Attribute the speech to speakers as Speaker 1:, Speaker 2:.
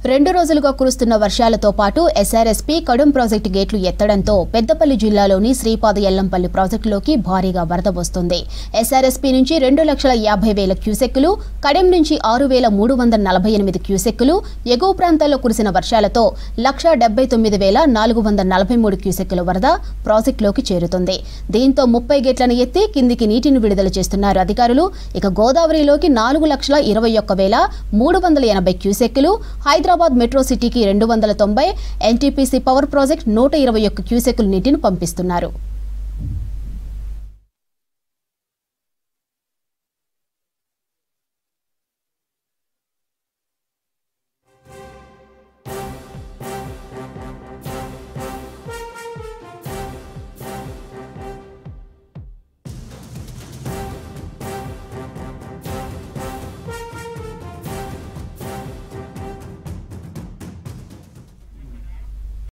Speaker 1: 2 రోజులుగా కురుస్తున్న వర్షాలతో పాటు ఎస్ఆర్ఎస్పీ కడుం ప్రాజెక్టు గేట్లు ఎత్తడంతో పెద్దపల్లి జిల్లాలోని శ్రీపాద ఎల్లంపల్లి ప్రాజెక్టులోకి భారీగా వరద వస్తుంది. ఎస్ఆర్ఎస్పీ నుంచి 2,50,000 క్యూసెక్కులు, కడెం నుంచి 6,348 క్యూసెక్కులు, ఎగువ ప్రాంతాల్లో కురిసిన వర్షాలతో 1,79,443 క్యూసెక్కుల వరద ప్రాజెక్టులోకి చేరుతుంది. దీంతో 30 గేట్లను ఎత్తి కిందికి నీటిని విడుదల చేస్తున్నారు అధికారులు. ఇక గోదావరిలోకి 4,21,380 క్యూసెక్కులు, హైదరాబాద్ మెట్రో సిటీకి 290, ఎన్టీపీసీ పవర్ ప్రాజెక్ట్ 121 క్యూసెక్కుల నీటిని పంపిస్తున్నారు.